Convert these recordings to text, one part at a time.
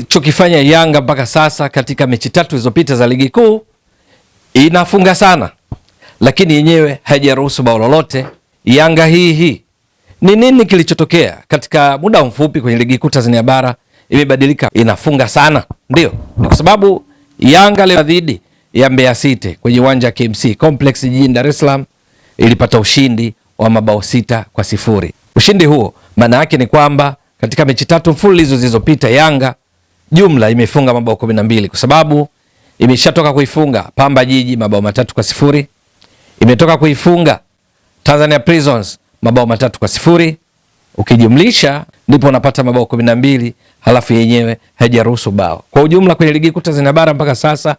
Chokifanya Yanga mpaka sasa katika mechi 3 zilizopita za ligi kuu, inafunga sana lakini yenyewe haijaruhusu bao lolote. Yanga hii ni nini kilichotokea katika muda mfupi kwenye ligi kuu Tanzania bara? Imebadilika, inafunga sana. Ndio, ni kwa sababu Yanga leo dhidi ya Mbeya City kwenye uwanja wa KMC Complex jijini Dar es Salaam ilipata ushindi wa mabao 6-0. Ushindi huo maana yake ni kwamba katika mechi 3 mfululizo zilizopita Yanga jumla imefunga mabao 12, kwa sababu imeshatoka kuifunga Pamba Jiji mabao 3-0, imetoka kuifunga Tanzania Prisons mabao 3-0, ukijumlisha ndipo unapata mabao 12, halafu yenyewe haijaruhusu bao. Kwa ujumla kwenye ligi kuu Tanzania bara mpaka sasa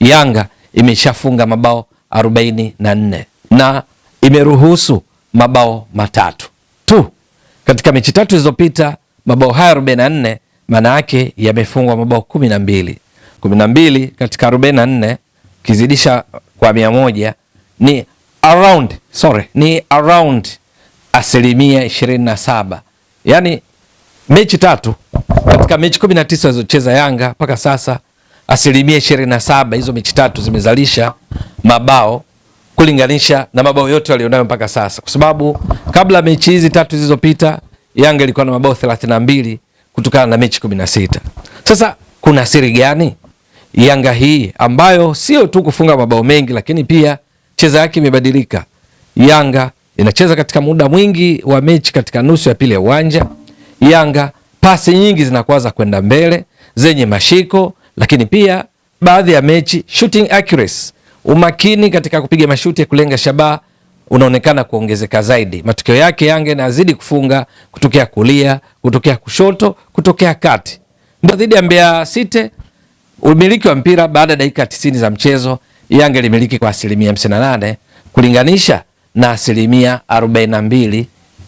Yanga imeshafunga mabao 44 na imeruhusu mabao 3 tu. Katika mechi 3 zilizopita mabao haya 44 maana yake yamefungwa mabao 12 katika 44 kizidisha kwa 100 ni around asilimia 27. Yani mechi 3 katika mechi 19 zilizocheza Yanga mpaka sasa, asilimia 27 hizo mechi 3 zimezalisha mabao kulinganisha na mabao yote walionayo mpaka sasa, kwa sababu kabla mechi hizi 3 zilizopita Yanga ilikuwa na mabao 32 kutokana na mechi 16. Sasa kuna siri gani Yanga hii ambayo sio tu kufunga mabao mengi, lakini pia cheza yake imebadilika? Yanga inacheza katika muda mwingi wa mechi katika nusu ya pili ya uwanja. Yanga pasi nyingi zinakuwa za kwenda mbele zenye mashiko, lakini pia baadhi ya mechi shooting accuracy, umakini katika kupiga mashuti ya kulenga shabaha unaonekana kuongezeka zaidi. Matokeo yake Yanga inazidi kufunga kutokea kulia, kutokea kushoto, kutokea kati. Ndio dhidi ya Mbeya City umiliki wa mpira baada ya dakika 90 za mchezo Yanga ilimiliki kwa asilimia 58 kulinganisha na asilimia 42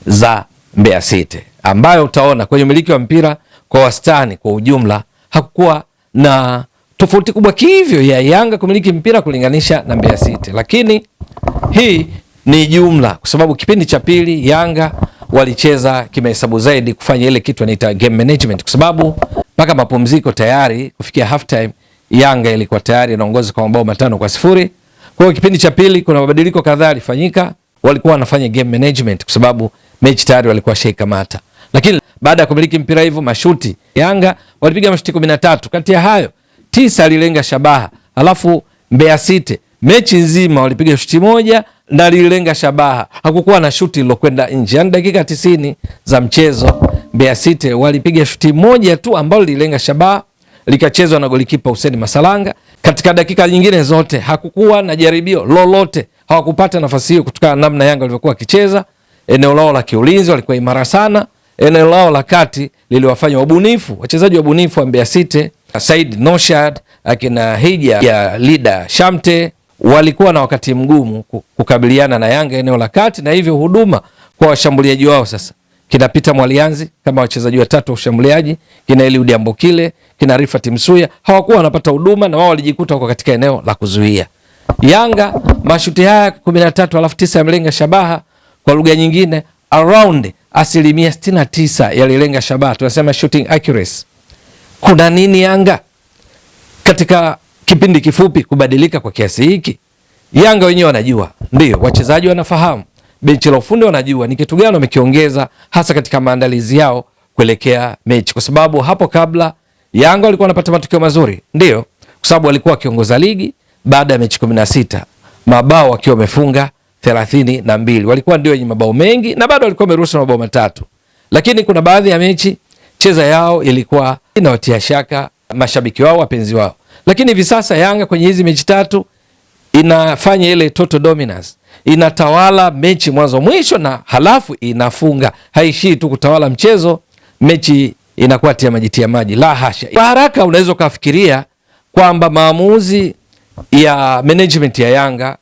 za Mbeya City, ambayo utaona kwenye umiliki wa mpira kwa wastani kwa ujumla hakukuwa na tofauti kubwa kivyo ya Yanga kumiliki mpira kulinganisha na Mbeya City. Lakini hii ni jumla, kwa sababu kipindi cha pili Yanga walicheza kimahesabu zaidi kufanya ile kitu wanaita game management, kwa sababu mpaka mapumziko tayari kufikia half time Yanga ilikuwa tayari inaongoza kwa mabao 5-0. Kwa hiyo kipindi cha pili kuna mabadiliko kadhaa yalifanyika, walikuwa wanafanya game management kwa sababu mechi tayari walikuwa shaikamata. Lakini baada ya kumiliki mpira hivyo, mashuti Yanga walipiga mashuti 13, kati ya hayo 9 alilenga shabaha. Alafu Mbeya City mechi nzima walipiga shuti 1 na lilenga shabaha, hakukuwa na shuti lilokwenda nje. Yani dakika 90 za mchezo Mbeya City walipiga shuti 1 tu ambalo lilenga shabaha, likachezwa na golikipa Hussein Masalanga. Katika dakika nyingine zote hakukuwa na jaribio lolote, hawakupata nafasi hiyo kutokana na namna Yanga walivyokuwa wakicheza. Eneo lao la kiulinzi walikuwa imara sana, eneo lao la kati liliwafanya wabunifu, wachezaji wabunifu wa Mbeya City, Said Noshad, akina Hija ya Lida Shamte, walikuwa na wakati mgumu kukabiliana na Yanga eneo la kati, na hivyo huduma kwa washambuliaji wao sasa kina Peter Mwalianzi kama wachezaji watatu wa ushambuliaji, kina Eliud Ambokile, kina Rifat Msuya, hawakuwa wanapata huduma na wao walijikuta huko katika eneo la kuzuia. Yanga mashuti haya 13 alafu 9 yamelenga shabaha, kwa lugha nyingine around asilimia 69 yalilenga shabaha, tunasema shooting accuracy. Kuna nini Yanga katika kipindi kifupi kubadilika kwa kiasi hiki? Yanga wenyewe wanajua, ndio wachezaji wanafahamu, benchi la ufundi wanajua ni kitu gani wamekiongeza hasa katika maandalizi yao kuelekea mechi, kwa sababu hapo kabla Yanga walikuwa wanapata matokeo mazuri, ndio kwa sababu walikuwa wakiongoza ligi baada ya mechi 16, mabao wakiwa wamefunga 32, walikuwa ndio wenye mabao mengi na bado walikuwa wameruhusu mabao 3. Lakini kuna baadhi ya mechi cheza yao ilikuwa inawatia shaka mashabiki wao, wapenzi wao. Lakini hivi sasa Yanga kwenye hizi mechi 3 inafanya ile total dominance, inatawala mechi mwanzo mwisho na halafu inafunga. Haishii tu kutawala mchezo, mechi inakuwa tia maji, la hasha. Kwa haraka unaweza kufikiria kwamba maamuzi ya management ya Yanga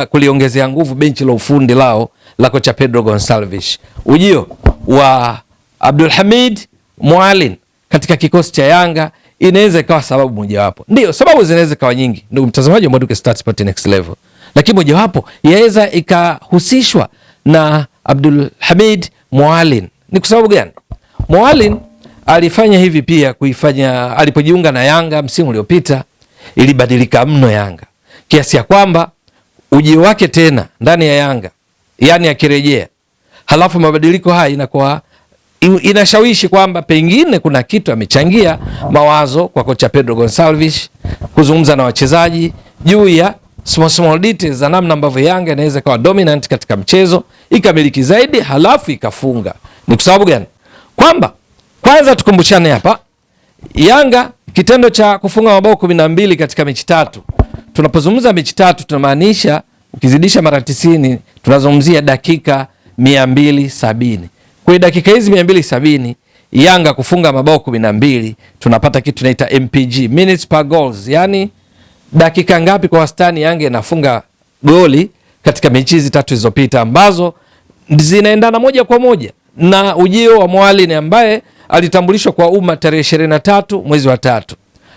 kuliongezea nguvu benchi la ufundi lao la kocha Pedro Gonçalves, ujio wa Abdul Hamid Mwalin katika kikosi cha Yanga inaweza ikawa sababu mojawapo. Ndio, sababu zinaweza kawa nyingi, ndugu mtazamaji wa Mbwaduke Stats Sport Next Level, lakini mojawapo yaweza ikahusishwa na Abdul Hamid Mwalin. Ni kwa sababu gani? Mwalin alifanya hivi pia kuifanya alipojiunga na Yanga msimu uliopita, ilibadilika mno Yanga kiasi ya kwamba ujio wake tena ndani ya Yanga, yani akirejea, halafu mabadiliko haya inakuwa inashawishi kwamba pengine kuna kitu amechangia mawazo kwa kocha Pedro Gonçalves kuzungumza na wachezaji juu ya small details za namna ambavyo Yanga inaweza kuwa dominant katika mchezo, ikamiliki zaidi, halafu ikafunga. Ni kwa sababu gani? Kwamba kwanza tukumbushane hapa, Yanga kitendo cha kufunga mabao 12 katika mechi 3. Tunapozungumza mechi 3 tunamaanisha ukizidisha mara 90 tunazungumzia dakika 270. Kwa dakika hizi 270 Yanga kufunga mabao 12, tunapata kitu tunaita MPG, minutes per goals. Yani dakika ngapi kwa wastani Yanga inafunga goli katika mechi hizi 3 zilizopita, ambazo zinaendana moja kwa moja na ujio wa Mwalin ambaye alitambulishwa kwa umma tarehe 23 mwezi wa 3.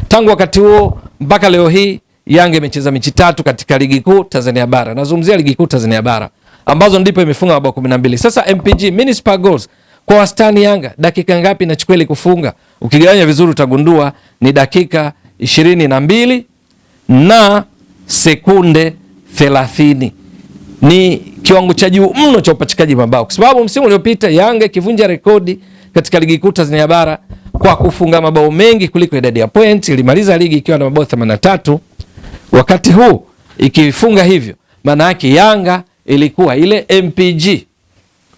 Tangu wakati huo mpaka leo hii Yanga imecheza mechi 3 katika ligi kuu Tanzania bara. Nazungumzia ligi kuu Tanzania bara ambazo ndipo imefunga mabao 12. Sasa MPG, minutes per goals, kwa wastani Yanga dakika ngapi inachukua ili kufunga? Ukigawanya vizuri utagundua ni dakika 22 na sekunde 30. Ni kiwango cha juu mno cha upachikaji mabao, kwa sababu msimu uliopita Yanga ikivunja rekodi katika ligi kuu Tanzania bara kwa kufunga mabao mengi kuliko idadi ya points, ilimaliza ligi ikiwa na mabao 83. Wakati huu ikifunga hivyo, maana yake Yanga ilikuwa ile MPG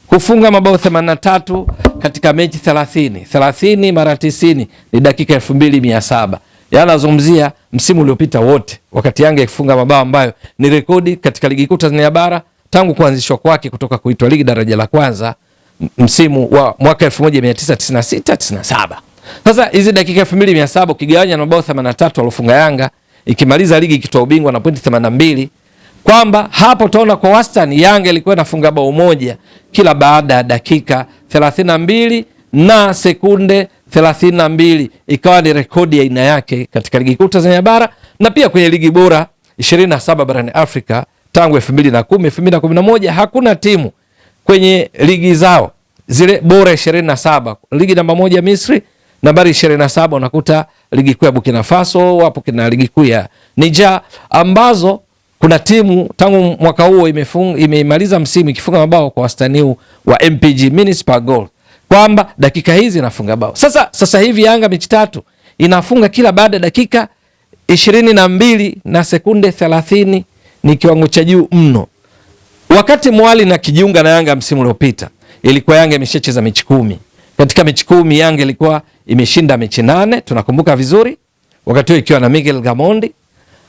kufunga mabao 83 katika mechi 30 mara 90 ni dakika 2700. Yaani nazungumzia msimu uliopita wote, wakati Yanga ikifunga mabao ambayo ni rekodi katika ligi kuu Tanzania bara tangu kuanzishwa kwake kutoka kuitwa ligi daraja la kwanza msimu wa mwaka 1996-97. Sasa hizi dakika 2700 ukigawanya na mabao 83 alofunga Yanga ikimaliza ligi ikitoa ubingwa na pointi 82, kwamba hapo utaona kwa wastani Yanga ilikuwa inafunga bao moja kila baada ya dakika 32 na sekunde 32, ikawa ni rekodi ya aina yake katika ligi kuu Tanzania bara na pia kwenye ligi bora 27 barani Afrika tangu 2010 2011. Hakuna timu kwenye ligi zao zile bora 27, ligi namba 1 Misri, nambari 27 unakuta ligi kuu ya Burkina Faso, hapo kuna ligi kuu ya Niger, ambazo kuna timu tangu mwaka huo imemaliza msimu ikifunga mabao kwa wastani wa MPG, minutes per goal, kwamba dakika hizi inafunga bao. Sasa hivi Yanga mechi 3 inafunga kila baada dakika 22 na sekunde 30, ni kiwango cha juu mno. Wakati Mwalin akijiunga na Yanga msimu uliopita, ilikuwa Yanga imeshacheza mechi 10. Katika mechi 10 Yanga ilikuwa imeshinda mechi 8, tunakumbuka vizuri. Wakati huo ikiwa na Miguel Gamondi.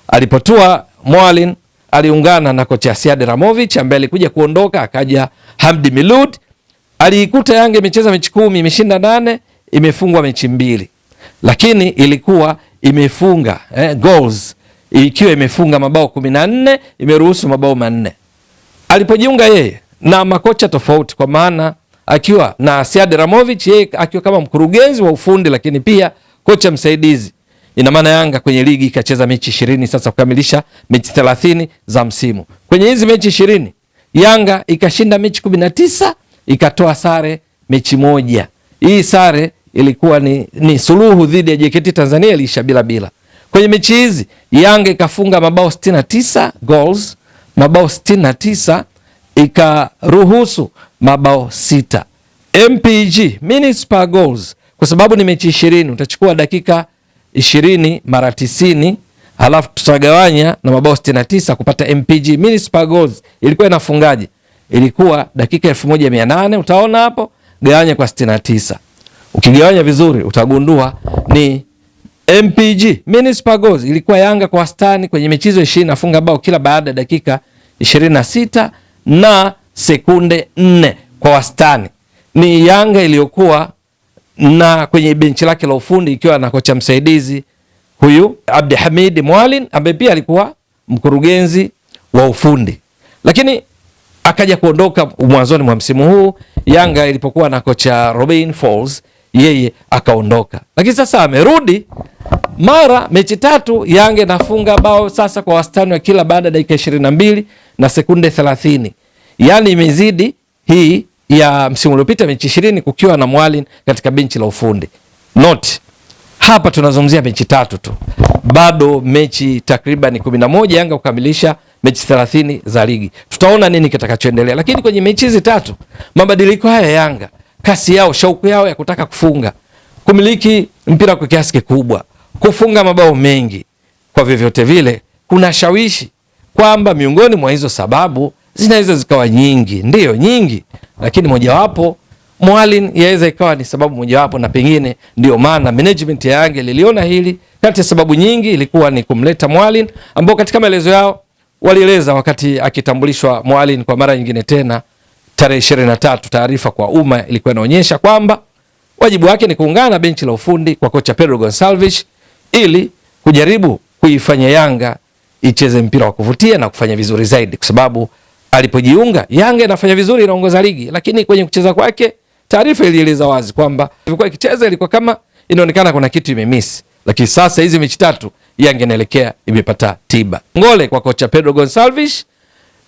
Alipotua Mwalin aliungana na kocha Sead Ramovic ambaye alikuja kuondoka, akaja Hamdi Milud. Aliikuta Yanga imecheza mechi 10, imeshinda 8, imefungwa mechi 2. Lakini ilikuwa imefunga goals, ikiwa imefunga mabao 14, imeruhusu mabao 4. Alipojiunga yeye na makocha tofauti, kwa maana akiwa na Sead Ramovic, yeye akiwa kama mkurugenzi wa ufundi lakini pia kocha msaidizi, ina maana Yanga kwenye ligi ikacheza mechi 20 sasa kukamilisha mechi 30 za msimu. Kwenye hizi mechi 20 Yanga ikashinda mechi 19, ikatoa sare mechi 1. Hii sare ilikuwa ni suluhu dhidi ya JKT Tanzania, ilisha bila. Kwenye mechi hizi Yanga ikafunga mabao 69 goals, mabao 69, ikaruhusu mabao 6. MPG, minutes per goals, kwa sababu ni mechi 20 utachukua dakika 20 mara 90, halafu tutagawanya na mabao 69 kupata MPG, minutes per goals. Ilikuwa inafungaje? Ilikuwa dakika 1800, utaona hapo, gawanya kwa 69. Ukigawanya vizuri utagundua ni MPG, minutes per goals. Ilikuwa Yanga kwa wastani kwenye mechi hizo 20 nafunga bao kila baada ya dakika 26 na sekunde 4 kwa wastani. Ni Yanga iliyokuwa na kwenye benchi lake la ufundi ikiwa na kocha msaidizi huyu Abdulhamid Mwalin ambaye pia alikuwa mkurugenzi wa ufundi, lakini akaja kuondoka mwanzoni mwa msimu huu Yanga ilipokuwa na kocha Robin Falls, yeye akaondoka. Lakini sasa amerudi mara mechi 3 Yanga inafunga bao sasa kwa wastani wa kila baada ya dakika 22 na sekunde 30. Yaani imezidi hii ya msimu uliopita mechi 20 kukiwa na Mwalin katika benchi la ufundi. Note hapa tunazungumzia mechi 3 tu, bado mechi takriban 11 Yanga kukamilisha mechi 30 za ligi. Tutaona nini kitakachoendelea, lakini kwenye mechi hizi 3 mabadiliko haya Yanga, kasi yao, shauku yao ya kutaka kufunga, kumiliki mpira kwa kiasi kikubwa, kufunga mabao mengi, kwa vyovyote vile kuna shawishi kwamba miongoni mwa hizo sababu zinaweza zikawa nyingi, ndio nyingi, lakini mojawapo Mwalin yaweza ikawa ni sababu mojawapo, na pengine ndio maana management ya Yanga liliona hili. Kati ya sababu nyingi ilikuwa ni kumleta Mwalin, ambao katika maelezo yao walieleza wakati akitambulishwa Mwalin kwa mara nyingine tena tarehe 23, taarifa kwa umma ilikuwa inaonyesha kwamba wajibu wake ni kuungana na benchi la ufundi kwa kocha Pedro Gonçalves ili kujaribu kuifanya Yanga icheze mpira wa kuvutia na kufanya vizuri zaidi, kwa sababu alipojiunga Yanga inafanya vizuri, inaongoza ligi, lakini kwenye kucheza kwake taarifa ilieleza wazi kwamba ilikuwa ikicheza ilikuwa kama inaonekana kuna kitu imemiss. Lakini sasa hizi mechi 3 Yanga inaelekea imepata tiba. Ngole kwa kocha Pedro Gonçalves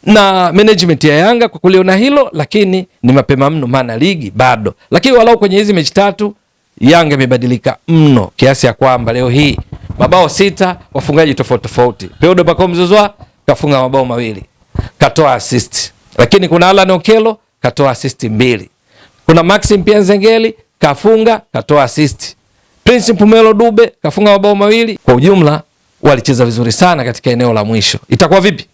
na management ya Yanga kwa kuliona hilo, lakini ni mapema mno, maana ligi bado. Lakini walau kwenye hizi mechi 3 Yanga imebadilika mno kiasi ya kwamba leo hii mabao 6 wafungaji tofauti tofauti. Pedro Bacom Zouzoua kafunga mabao 2, katoa assist. Lakini kuna Alan Okello katoa assist 2. Kuna Maxim Pianzengeli kafunga, katoa assist. Prince Mpumelo Dube kafunga mabao 2. Kwa ujumla walicheza vizuri sana katika eneo la mwisho. Itakuwa vipi?